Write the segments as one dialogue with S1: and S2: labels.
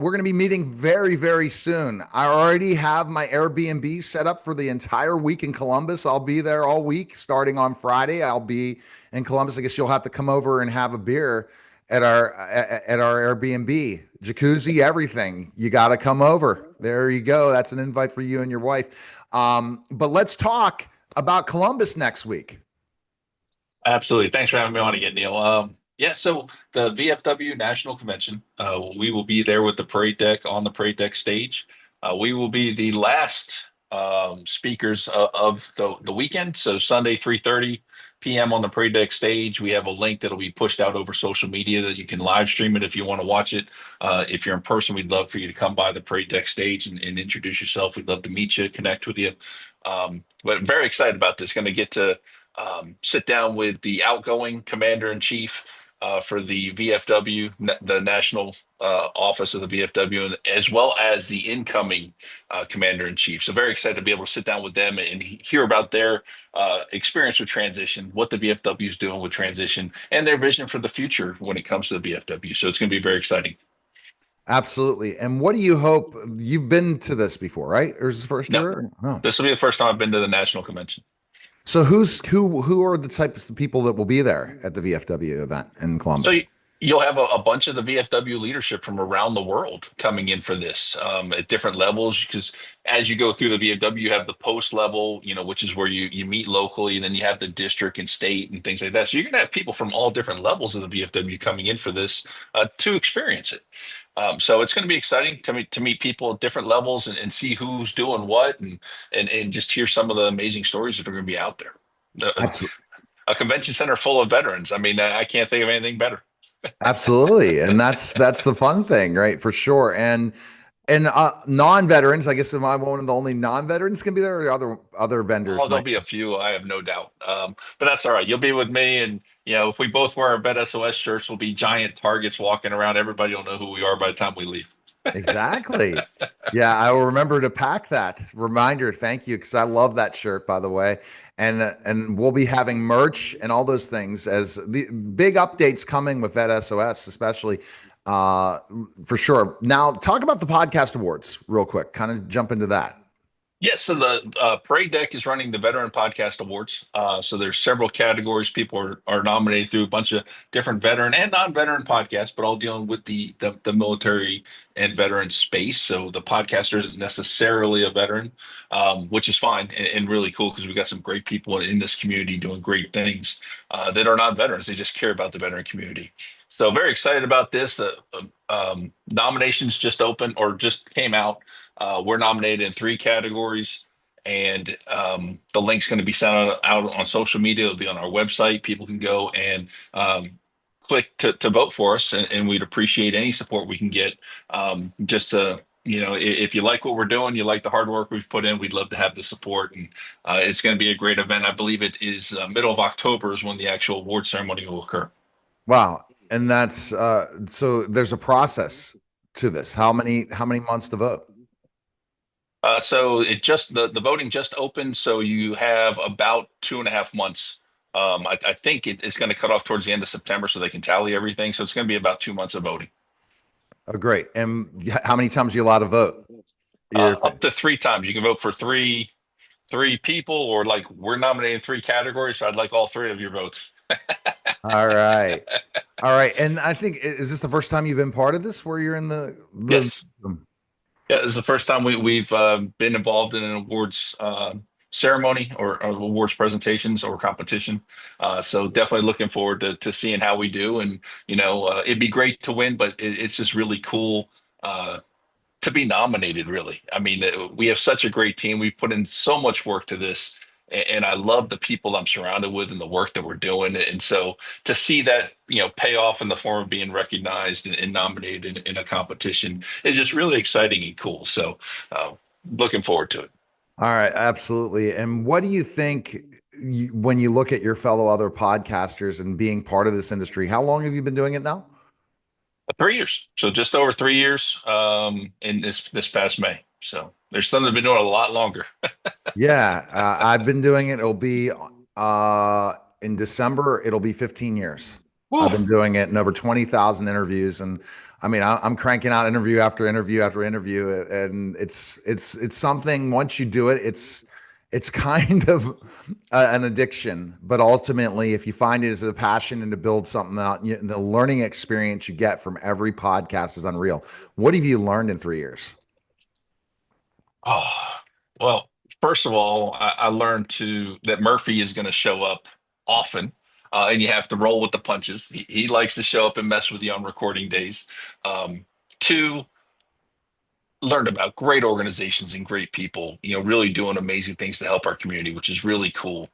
S1: We're going to be meeting very, very soon. I already have my Airbnb set up for the entire week in Columbus. I'll be there all week, starting on Friday. I'll be in Columbus. I guess you'll have to come over and have a beer at our Airbnb, jacuzzi, everything. You got to come over. There you go. That's an invite for you and your wife. But let's talk about Columbus next week.
S2: Absolutely. Thanks for having me on again, Neil. Yeah, so the VFW National Convention, we will be there with the parade deck on the parade deck stage. We will be the last speakers of the weekend. So Sunday, 3:30 p.m. on the parade deck stage. We have a link that'll be pushed out over social media that you can live stream it if you want to watch it. If you're in person, we'd love for you to come by the parade deck stage and introduce yourself. We'd love to meet you, connect with you. But very excited about this. Going to get to sit down with the outgoing commander in chief for the VFW, the national office of the VFW, and as well as the incoming commander in chief. So very excited to be able to sit down with them and hear about their experience with transition, what the VFW is doing with transition, and their vision for the future when it comes to the VFW. So it's going to be very exciting.
S1: Absolutely. And what do you hope? You've been to this before, right? Or is this the first
S2: No,
S1: year? Oh.
S2: this will be the first time I've been to the national convention.
S1: So who are the types of people that will be there at the VFW event in
S2: So
S1: Columbus?
S2: you'll have a bunch of the VFW leadership from around the world coming in for this at different levels. Because as you go through the VFW, you have the post level, which is where you meet locally, and then you have the district and state and things like that. So you're going to have people from all different levels of the VFW coming in for this to experience it. So it's going to be exciting to meet people at different levels and see who's doing what and just hear some of the amazing stories that are going to be out there.
S1: Absolutely.
S2: A convention center full of veterans. I mean, I can't think of anything better.
S1: Absolutely. And that's the fun thing, right? For sure. And non-veterans, I guess am I one of the only non-veterans can be there, or other vendors
S2: Oh, there'll
S1: might.
S2: be a few, I have no doubt. But that's all right. You'll be with me, and if we both wear our Vet SOS shirts, we'll be giant targets walking around. Everybody will know who we are by the time we leave.
S1: Exactly. Yeah, I will remember to pack that reminder. Thank you, because I love that shirt, by the way. And we'll be having merch and all those things as the big updates coming with Vet SOS, especially uh, for sure. Now, talk about the podcast awards real quick. Kind of jump into that.
S2: Yes, so the Parade Deck is running the Veteran Podcast Awards. So there's several categories. People are nominated through a bunch of different veteran and non-veteran podcasts, but all dealing with the military and veteran space. So the podcaster isn't necessarily a veteran, which is fine and really cool because we've got some great people in this community doing great things that are not veterans. They just care about the veteran community. So very excited about this. The nominations just opened or just came out. We're nominated in three categories, and the link's going to be sent out on social media. It'll be on our website. People can go and click to vote for us, and we'd appreciate any support we can get. Just to, if you like what we're doing, you like the hard work we've put in, we'd love to have the support. And it's going to be a great event. I believe it is middle of October is when the actual award ceremony will occur.
S1: Wow. And that's so there's a process to this. How many months to vote?
S2: So it just the voting just opened, so you have about 2.5 months. I think it's going to cut off towards the end of September, so they can tally everything. So it's going to be about 2 months of voting.
S1: Oh, great. And how many times are you allowed to vote? You're,
S2: Up to three times. You can vote for three people, or like we're nominating three categories. So I'd like all three of your votes.
S1: all right. All right. And I think is this the first time you've been part of this where you're in the
S2: Yes. Yeah, this is the first time we've been involved in an awards ceremony or awards presentations or competition. So definitely looking forward to seeing how we do. And it'd be great to win, but it's just really cool to be nominated. Really, I mean, we have such a great team. We put in so much work to this. And I love the people I'm surrounded with and the work that we're doing. And so to see that, pay off in the form of being recognized and nominated in a competition is just really exciting and cool. So looking forward to it.
S1: All right, absolutely. And what do you think when you look at your fellow other podcasters and being part of this industry? How long have you been doing it now?
S2: 3 years. So just over 3 years in this past May. So there's some that have been doing it a lot longer.
S1: Yeah, I've been doing it. It'll be in December, it'll be 15 years.
S2: Woo.
S1: I've been doing it in over 20,000 interviews, and I mean, I'm cranking out interview after interview after interview, and it's something. Once you do it, it's kind of an addiction. But ultimately, if you find it as a passion and to build something out, the learning experience you get from every podcast is unreal. What have you learned in 3 years?
S2: Oh, well, first of all, I learned that Murphy is going to show up often, and you have to roll with the punches. He likes to show up and mess with you on recording days. Two, learned about great organizations and great people, really doing amazing things to help our community, which is really cool.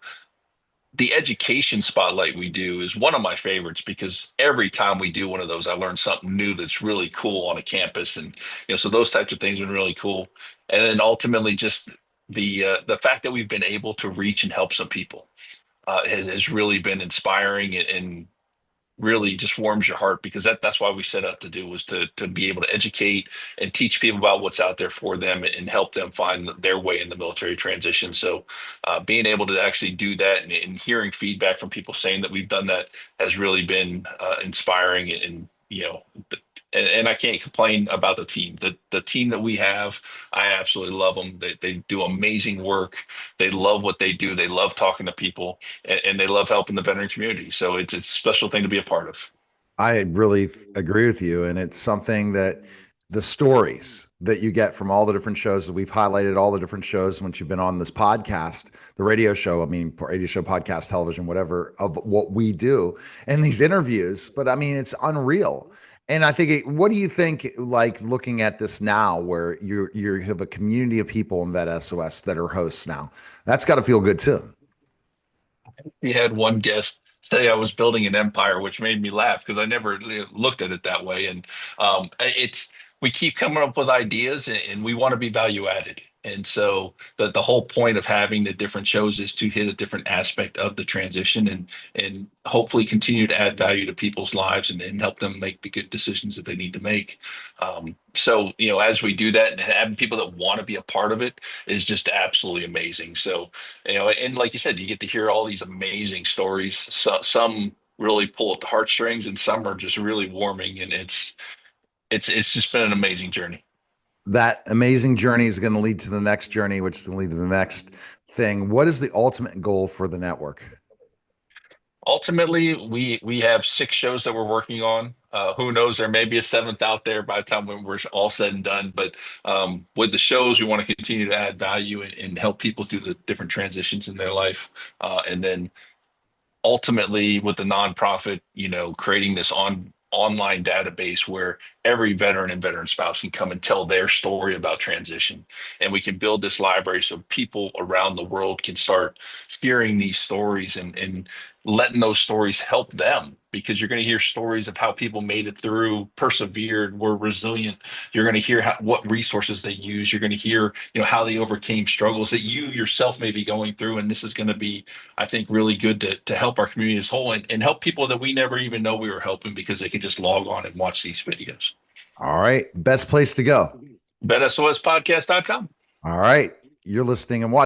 S2: The education spotlight we do is one of my favorites because every time we do one of those, I learn something new that's really cool on a campus, and so those types of things have been really cool. And then ultimately, just the fact that we've been able to reach and help some people has really been inspiring and really just warms your heart, because that's why we set out to do, was to be able to educate and teach people about what's out there for them and help them find their way in the military transition. So being able to actually do that and hearing feedback from people saying that we've done that has really been inspiring, and and I can't complain about the team. The team that we have, I absolutely love them. They do amazing work. They love what they do. They love talking to people, and they love helping the veteran community. So it's a special thing to be a part of.
S1: I really agree with you. And it's something that the stories that you get from all the different shows that we've highlighted, all the different shows once you've been on this podcast, the radio show, I mean, radio show, podcast, television, whatever, of what we do and these interviews. But I mean, it's unreal. And I think, what do you think, like looking at this now, where you have a community of people in Vet SOS that are hosts now? That's got to feel good too.
S2: We had one guest say I was building an empire, which made me laugh because I never looked at it that way. And it's we keep coming up with ideas, and we want to be value added. And so the whole point of having the different shows is to hit a different aspect of the transition, and hopefully continue to add value to people's lives, and help them make the good decisions that they need to make. So as we do that and having people that want to be a part of it is just absolutely amazing. So and like you said, you get to hear all these amazing stories. Some really pull at the heartstrings, and some are just really warming. And it's just been an amazing journey.
S1: That amazing journey is going to lead to the next journey, which is going to lead to the next thing. What is the ultimate goal for the network?
S2: Ultimately, we have 6 shows that we're working on. Who knows? There may be a seventh out there by the time when we're all said and done. But with the shows, we want to continue to add value, and help people through the different transitions in their life. And then ultimately with the nonprofit, creating this online database where every veteran and veteran spouse can come and tell their story about transition. And we can build this library so people around the world can start hearing these stories, and letting those stories help them, because you're going to hear stories of how people made it through, persevered, were resilient. You're going to hear what resources they use. You're going to hear, how they overcame struggles that you yourself may be going through. And this is going to be, I think, really good to help our community as a whole, and help people that we never even know we were helping, because they can just log on and watch these videos.
S1: All right. Best place to go.
S2: VetSOSpodcast.com.
S1: All right. You're listening and watching.